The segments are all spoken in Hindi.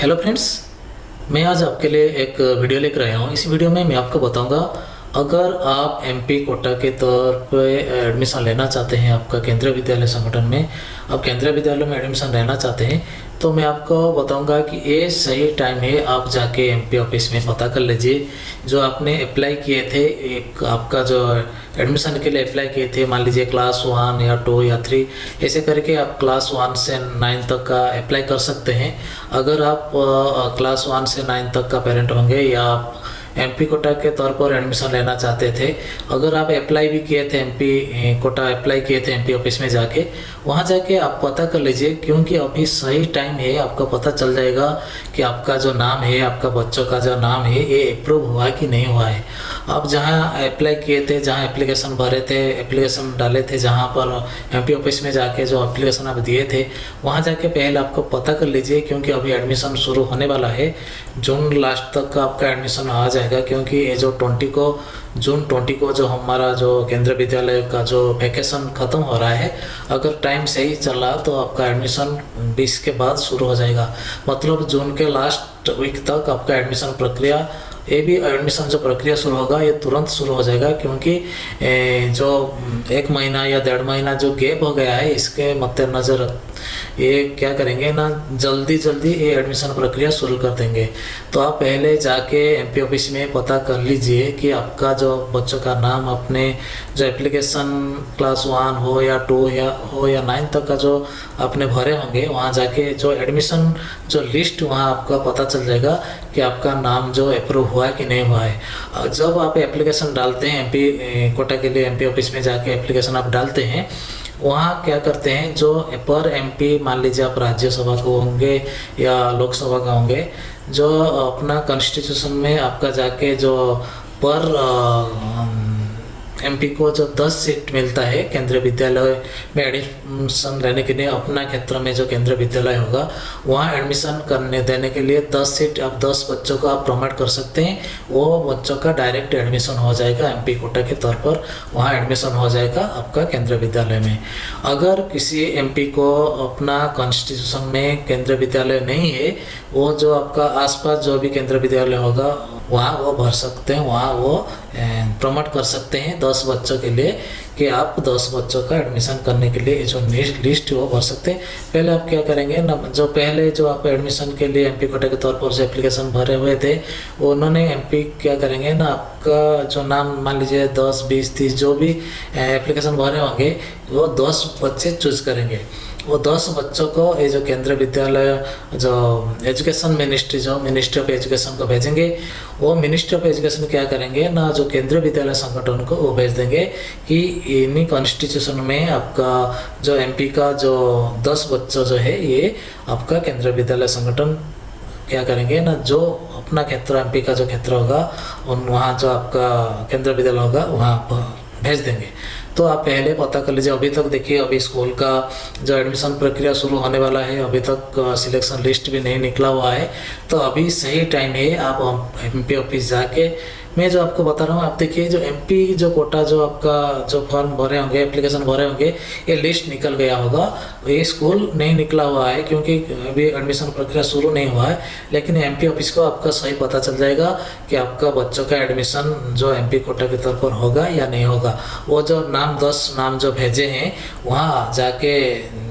हेलो फ्रेंड्स, मैं आज आपके लिए एक वीडियो लेकर आया हूँ। इस वीडियो में मैं आपको बताऊंगा, अगर आप एमपी कोटा के तौर पे एडमिशन लेना चाहते हैं, आपका केंद्रीय विद्यालय संगठन में आप केंद्रीय विद्यालय में एडमिशन लेना चाहते हैं, तो मैं आपको बताऊंगा कि ये सही टाइम है। आप जाके एमपी ऑफिस में पता कर लीजिए, जो आपने अप्लाई किए थे, एक आपका जो एडमिशन के लिए अप्लाई किए थे, मान लीजिए क्लास 1 या 2 या 3 ऐसे करके आप क्लास 1 से 9 तक का अप्लाई कर सकते हैं। अगर आप क्लास 1 से 9 तक का पेरेंट होंगे या आप एमपी कोटा के तौर पर एडमिशन लेना चाहते थे, अगर आप अप्लाई भी किए थे एमपी कोटा अप्लाई किए थे एमपी ऑफिस में जाके, वहाँ जाके आप पता कर लीजिए, क्योंकि अभी सही टाइम है। आपको पता चल जाएगा कि आपका जो नाम है, आपका बच्चों का जो नाम है, ये अप्रूव हुआ कि नहीं हुआ है। आप जहाँ अप्लाई किए थे, जहाँ एप्लीकेशन भरे थे, एप्लीकेशन डाले थे, जहाँ पर एमपी ऑफिस में जाके जो एप्लीकेशन आप दिए थे, वहाँ जाके पहले आपको पता कर लीजिए, क्योंकि अभी एडमिशन शुरू होने वाला है। जून लास्ट तक का आपका एडमिशन आ जाएगा, क्योंकि ये जो जून 20 को जो हमारा जो केंद्रीय विद्यालय का जो वैकेशन ख़त्म हो रहा है, अगर टाइम सही चला तो आपका एडमिशन 20 के बाद शुरू हो जाएगा। मतलब जून के लास्ट वीक तक आपका एडमिशन प्रक्रिया, ये भी एडमिशन जो प्रक्रिया शुरू होगा ये तुरंत शुरू हो जाएगा, क्योंकि जो 1 महीना या 1.5 महीना जो गैप हो गया है, इसके मद्देनज़र ये क्या करेंगे ना, जल्दी ये एडमिशन प्रक्रिया शुरू कर देंगे। तो आप पहले जाके एमपी ऑफिस में पता कर लीजिए कि आपका जो बच्चों का नाम, अपने जो एप्लीकेशन क्लास 1 हो या 2 या 9 तक का जो आपने भरे होंगे, वहाँ जाके जो एडमिशन जो लिस्ट, वहाँ आपका पता चल जाएगा कि आपका नाम जो अप्रूव हुआ है कि नहीं हुआ है। जब आप एप्लीकेशन डालते हैं एमपी कोटा के लिए, एमपी ऑफिस में जाके एप्लीकेशन आप डालते हैं, वहाँ क्या करते हैं, जो पर एमपी, मान लीजिए आप राज्यसभा को होंगे या लोकसभा का होंगे, जो अपना कॉन्स्टिट्यूशन में आपका जाके जो पर एमपी को जो 10 सीट मिलता है केंद्रीय विद्यालय में एडमिशन लेने के लिए, अपना क्षेत्र में जो केंद्रीय विद्यालय होगा वहाँ एडमिशन करने देने के लिए 10 सीट, आप 10 बच्चों को आप प्रमोट कर सकते हैं। वो बच्चों का डायरेक्ट एडमिशन हो जाएगा एमपी कोटा के तौर पर, वहाँ एडमिशन हो जाएगा आपका केंद्रीय विद्यालय में। अगर किसी एमपी को अपना कॉन्स्टिट्यूशन में केंद्रीय विद्यालय नहीं है, वो जो आपका आसपास जो भी केंद्रीय विद्यालय होगा वहाँ वो भर सकते हैं, वहाँ वो प्रमोट कर सकते हैं 10 बच्चों के लिए, कि आप 10 बच्चों का एडमिशन करने के लिए जो लिस्ट वो भर सकते हैं। पहले आप क्या करेंगे ना, जो पहले जो आप एडमिशन के लिए एमपी कोटा के तौर पर जो एप्लीकेशन भरे हुए थे, उन्होंने एमपी क्या करेंगे ना, आपका जो नाम, मान लीजिए 10, 20, 30 जो भी एप्लीकेशन भरे होंगे, वो 10 बच्चे चूज करेंगे। वो 10 बच्चों को ये जो केंद्रीय विद्यालय जो एजुकेशन मिनिस्ट्री, जो मिनिस्ट्री ऑफ एजुकेशन को भेजेंगे, वो मिनिस्ट्री ऑफ एजुकेशन क्या करेंगे ना, जो केंद्रीय विद्यालय संगठन को वो भेज देंगे कि इन्हीं कॉन्स्टिट्यूशन में आपका जो एमपी का जो 10 बच्चों जो है, ये आपका केंद्रीय विद्यालय संगठन क्या करेंगे ना, जो अपना क्षेत्र एमपी का जो क्षेत्र होगा, वहाँ जो आपका केंद्रीय विद्यालय होगा वहाँ पर भेज देंगे। तो आप पहले पता कर लीजिए। अभी तक देखिए, अभी स्कूल का जो एडमिशन प्रक्रिया शुरू होने वाला है, अभी तक सिलेक्शन लिस्ट भी नहीं निकला हुआ है, तो अभी सही टाइम है। आप एमपी ऑफिस जाके, मैं जो आपको बता रहा हूँ, आप देखिए, जो एमपी जो कोटा जो आपका जो फॉर्म भरे होंगे, एप्लीकेशन भरे होंगे, ये लिस्ट निकल गया होगा। ये स्कूल नहीं निकला हुआ है, क्योंकि अभी एडमिशन प्रक्रिया शुरू नहीं हुआ है, लेकिन एमपी ऑफिस को आपका सही पता चल जाएगा कि आपका बच्चों का एडमिशन जो एमपी कोटा के तौर पर होगा या नहीं होगा। वो जो 10 नाम जो भेजे हैं, वहाँ जाके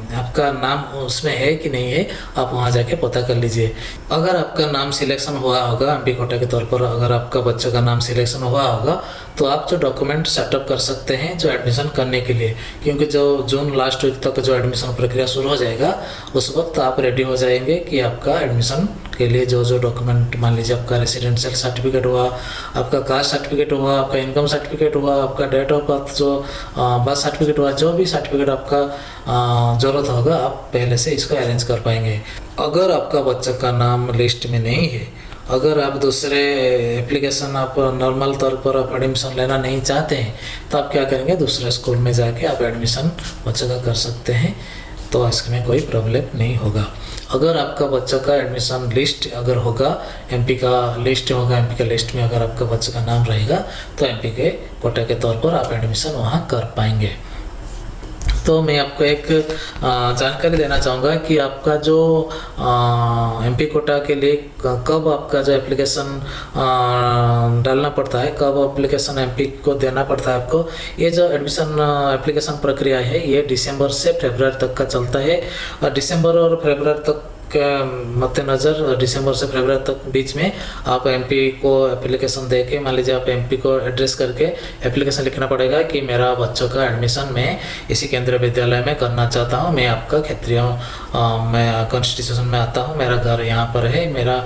आपका नाम उसमें है कि नहीं है, आप वहाँ जाके पता कर लीजिए। अगर आपका नाम सिलेक्शन हुआ होगा एमपी कोटा के तौर पर, अगर आपका बच्चों का नाम सिलेक्शन हुआ होगा, तो आप जो डॉक्यूमेंट सेटअप कर सकते हैं जो एडमिशन करने के लिए, क्योंकि जो जून लास्ट वीक तक जो एडमिशन प्रक्रिया शुरू हो जाएगा, उस वक्त आप रेडी हो जाएंगे कि आपका एडमिशन के लिए जो डॉक्यूमेंट, मान लीजिए आपका रेसिडेंशियल सर्टिफिकेट हुआ, आपका कास्ट सर्टिफिकेट हुआ, आपका इनकम सर्टिफिकेट हुआ, आपका डेट ऑफ बर्थ जो बर्थ सर्टिफिकेट हुआ, जो भी सर्टिफिकेट आपका ज़रूरत होगा, आप पहले से इसको अरेंज कर पाएंगे। अगर आपका बच्चा का नाम लिस्ट में नहीं है, अगर आप दूसरे एप्लीकेशन आप नॉर्मल तौर पर आप एडमिशन लेना नहीं चाहते हैं, तो आप क्या करेंगे, दूसरे स्कूल में जाके आप एडमिशन बच्चे का कर सकते हैं, तो इसमें कोई प्रॉब्लम नहीं होगा। अगर आपका बच्चा का एडमिशन लिस्ट अगर होगा, एमपी का लिस्ट होगा, एमपी के लिस्ट में अगर आपका बच्चे का नाम रहेगा, तो एमपी के कोटा के तौर पर आप एडमिशन वहाँ कर पाएंगे। तो मैं आपको एक जानकारी देना चाहूँगा कि आपका जो एमपी कोटा के लिए कब आपका जो एप्लीकेशन डालना पड़ता है, कब एप्लीकेशन एमपी को देना पड़ता है आपको। ये जो एडमिशन एप्लीकेशन प्रक्रिया है ये दिसंबर से फरवरी तक का चलता है, और दिसंबर और फरवरी तक के मद्देनज़र दिसंबर से फरवरी तक बीच में आप एमपी को एप्लीकेशन दे के, मान लीजिए आप एमपी को एड्रेस करके एप्लीकेशन लिखना पड़ेगा कि मेरा बच्चों का एडमिशन मैं इसी केंद्रीय विद्यालय में करना चाहता हूँ, मैं आपका क्षेत्रीय मैं कॉन्स्टिट्यूशन में आता हूँ, मेरा घर यहाँ पर है, मेरा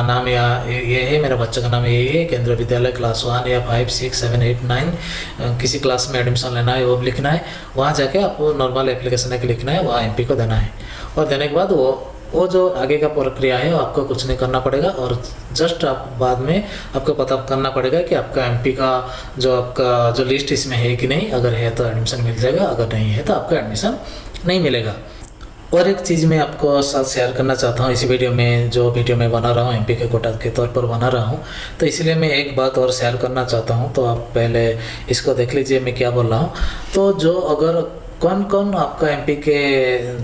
नाम ये है, मेरा बच्चों का नाम ये है, केंद्रीय विद्यालय क्लास 1 या 5, 6, 7, 8, 9 किसी क्लास में एडमिशन लेना है वो लिखना है। वहाँ जाके आपको नॉर्मल एप्लीकेशन एक लिखना है, वहाँ एमपी को देना है, और देने के बाद वो जो आगे का प्रक्रिया है आपको कुछ नहीं करना पड़ेगा, और जस्ट आप बाद में आपको पता करना पड़ेगा कि आपका एमपी का आपका जो लिस्ट इसमें है कि नहीं। अगर है तो एडमिशन मिल जाएगा, अगर नहीं है तो आपका एडमिशन नहीं मिलेगा। और एक चीज़ मैं आपको साथ शेयर करना चाहता हूँ इसी वीडियो में, जो वीडियो मैं बना रहा हूँ एमपी के कोटा के तौर पर बना रहा हूँ, तो इसलिए मैं एक बात और शेयर करना चाहता हूँ। तो आप पहले इसको देख लीजिए मैं क्या बोल रहा हूँ। तो जो अगर कौन कौन आपका एमपी के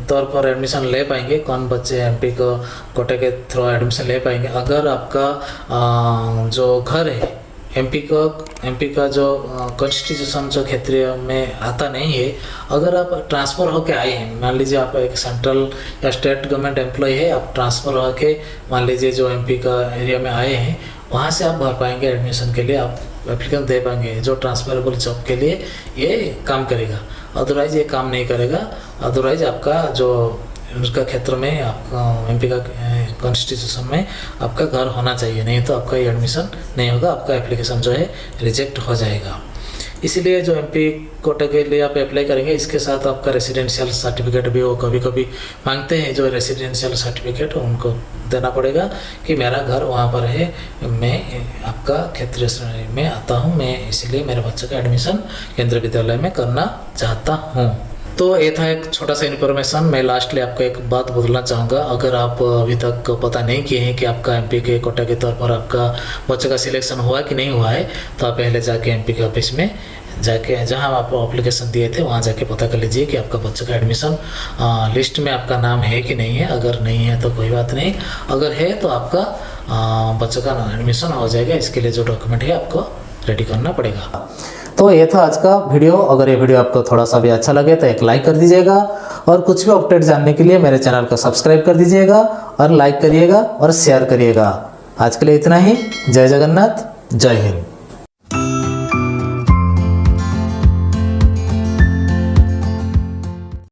तौर पर एडमिशन ले पाएंगे, कौन बच्चे एमपी को कोटे के थ्रू एडमिशन ले पाएंगे, अगर आपका जो घर है एमपी का जो कॉन्स्टिट्यूशन जो क्षेत्रीय में आता नहीं है, अगर आप ट्रांसफ़र होके आए हैं, मान लीजिए आप एक सेंट्रल या स्टेट गवर्नमेंट एम्प्लॉय है, आप ट्रांसफ़र होके मान लीजिए जो एमपी का एरिया में आए हैं, वहाँ से आप भर पाएंगे एडमिशन के लिए, आप एप्लीकेशन दे पाएंगे, जो ट्रांसफरेबल जॉब के लिए ये काम करेगा। अदरवाइज ये काम नहीं करेगा। अदरवाइज आपका जो उसका क्षेत्र में आपका एमपी का कॉन्स्टिट्यूशन में आपका घर होना चाहिए, नहीं तो आपका ये एडमिशन नहीं होगा, आपका एप्लीकेशन जो है रिजेक्ट हो जाएगा। इसीलिए जो एमपी कोटा के लिए आप अप्लाई करेंगे, इसके साथ आपका रेसिडेंशियल सर्टिफिकेट भी वो कभी कभी मांगते हैं, जो रेसिडेंशियल सर्टिफिकेट उनको देना पड़ेगा कि मेरा घर वहाँ पर है, मैं आपका क्षेत्र में आता हूँ, मैं इसलिए मेरे बच्चों का एडमिशन केंद्रीय विद्यालय में करना चाहता हूँ। तो ये था एक छोटा सा इन्फॉर्मेशन। मैं लास्टली आपको एक बात बोलना चाहूँगा, अगर आप अभी तक पता नहीं किए हैं कि आपका एमपी के कोटा के तौर पर आपका बच्चों का सिलेक्शन हुआ कि नहीं हुआ है, तो आप पहले जाके एमपी के ऑफिस में जाके, जहां आप एप्लीकेशन दिए थे वहां जाके पता कर लीजिए कि आपका बच्चों का एडमिशन लिस्ट में आपका नाम है कि नहीं है। अगर नहीं है तो कोई बात नहीं, अगर है तो आपका बच्चों का एडमिशन हो जाएगा। इसके लिए जो डॉक्यूमेंट है आपको रेडी करना पड़ेगा। तो ये था आज का वीडियो। अगर ये वीडियो आपको थोड़ा सा भी अच्छा लगे तो एक लाइक कर दीजिएगा, और कुछ भी अपडेट जानने के लिए मेरे चैनल को सब्सक्राइब कर दीजिएगा, और लाइक करिएगा और शेयर करिएगा। आज के लिए इतना ही। जय जगन्नाथ, जय हिंद।